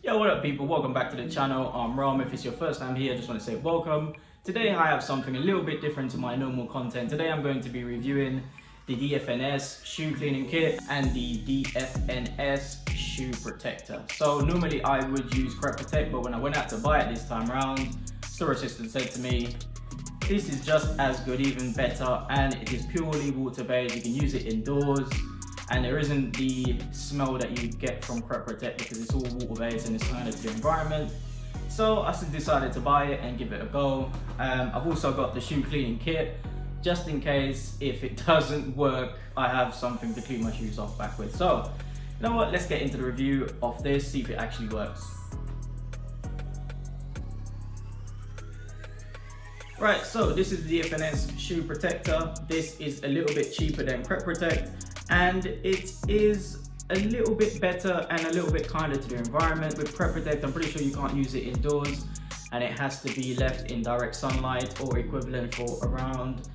Yo, what up people, welcome back to the channel. I'm Rom. If it's your first time here, I just want to say welcome. Today I have something a little bit different to my normal content. Today I'm going to be reviewing the DFNS shoe cleaning kit and the DFNS shoe protector. So normally I would use Crep Protect, but when I went out to buy it this time around, store assistant said to me, this is just as good, even better, and it is purely water-based. You can use it indoors, and there isn't the smell that you get from Crep Protect because it's all water-based and it's kind of the environment. So I decided to buy it and give it a go. I've also got the shoe cleaning kit, just in case if it doesn't work, I have something to clean my shoes off back with. So, you know what, let's get into the review of this, see if it actually works. Right, so this is the DFNS shoe protector. This is a little bit cheaper than Crep Protect, and it is a little bit better and a little bit kinder to the environment. With Crep Protect, I'm pretty sure you can't use it indoors, and it has to be left in direct sunlight or equivalent for around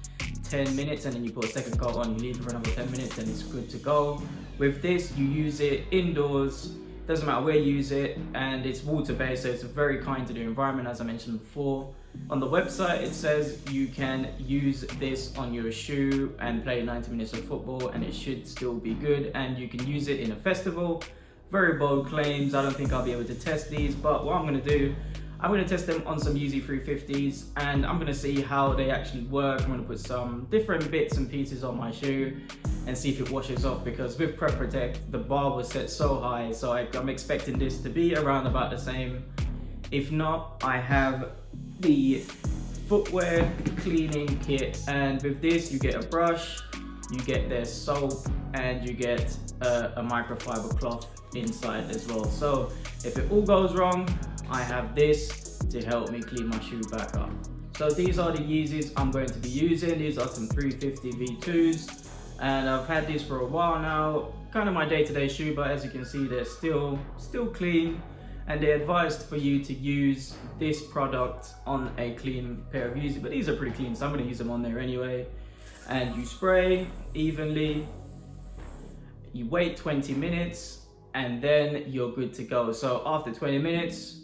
10 minutes, and then you put a second coat on, you leave it for another 10 minutes, and it's good to go. With this, you use it indoors, doesn't matter where you use it, and it's water-based, so it's very kind to the environment, as I mentioned before. On the website, it says you can use this on your shoe and play 90 minutes of football, and it should still be good, and you can use it in a festival. Very bold claims. I don't think I'll be able to test these, but what I'm going to do, I'm going to test them on some Yeezy 350s, and I'm going to see how they actually work. I'm going to put some different bits and pieces on my shoe and see if it washes off, because with Crep Protect, the bar was set so high, so I'm expecting this to be around about the same. If not, I have the footwear cleaning kit, and with this you get a brush, you get their soap, and you get a microfiber cloth inside as well. So if it all goes wrong, I have this to help me clean my shoe back up. So these are the Yeezys I'm going to be using. These are some 350 V2s, and I've had these for a while now, kind of my day-to-day shoe, but as you can see, they're still clean. And they advised for you to use this product on a clean pair of Yeezys, but these are pretty clean, so I'm going to use them on there anyway. And you spray evenly, you wait 20 minutes, and then you're good to go. So after 20 minutes,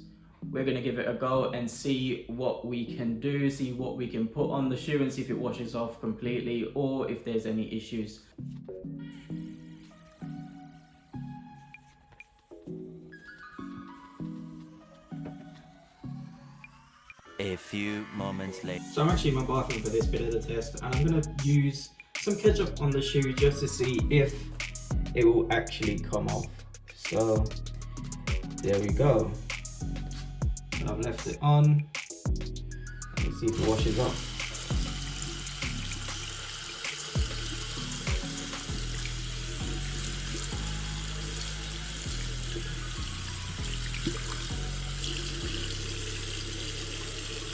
we're going to give it a go and see what we can do, see what we can put on the shoe, and see if it washes off completely or if there's any issues. A few moments later. So I'm actually in my bathroom for this bit of the test, and I'm going to use some ketchup on the shoe just to see if it will actually come off. So there we go. And I've left it on. Let's see if it washes off.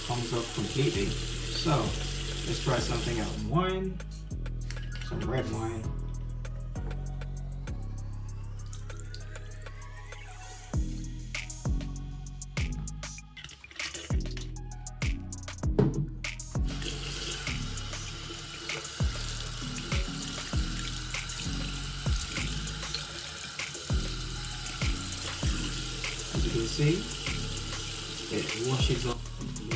Comes off completely. So let's try something out. Wine, some red wine. As you can see, it washes off completely.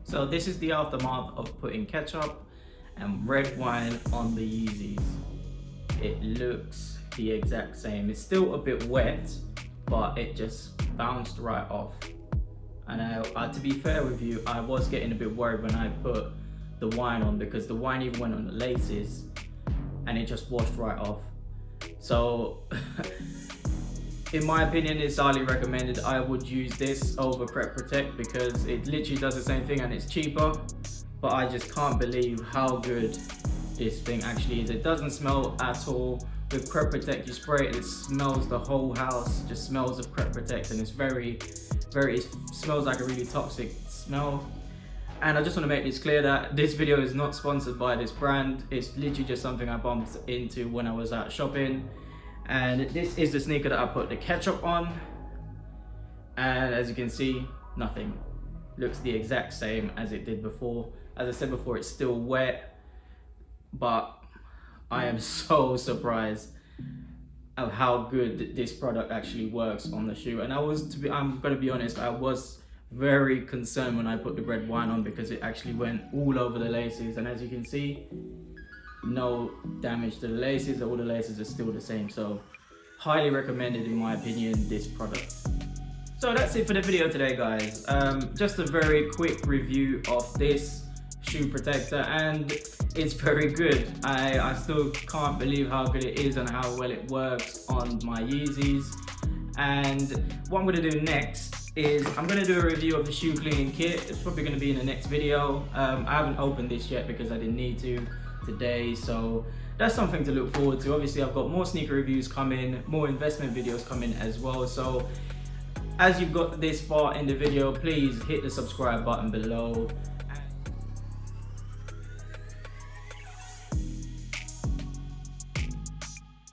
So this is the aftermath of putting ketchup and red wine on the Yeezys. It looks the exact same. It's still a bit wet, but it just bounced right off. And to be fair with you, I was getting a bit worried when I put the wine on, because the wine even went on the laces and it just washed right off. So in my opinion, it's highly recommended. I would use this over Crep Protect because it literally does the same thing and it's cheaper, but I just can't believe how good this thing actually is. It doesn't smell at all. With Crep Protect, you spray it, it smells the whole house, just smells of Crep Protect, and it's it smells like a really toxic smell. And I just want to make this clear that this video is not sponsored by this brand. It's literally just something I bumped into when I was out shopping. And this is the sneaker that I put the ketchup on. and as you can see, nothing. Looks the exact same as it did before. As I said before, it's still wet, but I am so surprised of how good this product actually works on the shoe. And I'm gonna be honest, I was very concerned when I put the red wine on because it actually went all over the laces, and as you can see, no damage to the laces. All the laces are still the same. So highly recommended, in my opinion, this product. So that's it for the video today, guys. Just a very quick review of this shoe protector, and it's very good. I still can't believe how good it is and how well it works on my Yeezys. And what I'm gonna do next is I'm gonna do a review of the shoe cleaning kit. It's probably gonna be in the next video. I haven't opened this yet because I didn't need to today, so that's something to look forward to. Obviously, I've got more sneaker reviews coming, more investment videos coming as well. So as you've got this far in the video, please hit the subscribe button below.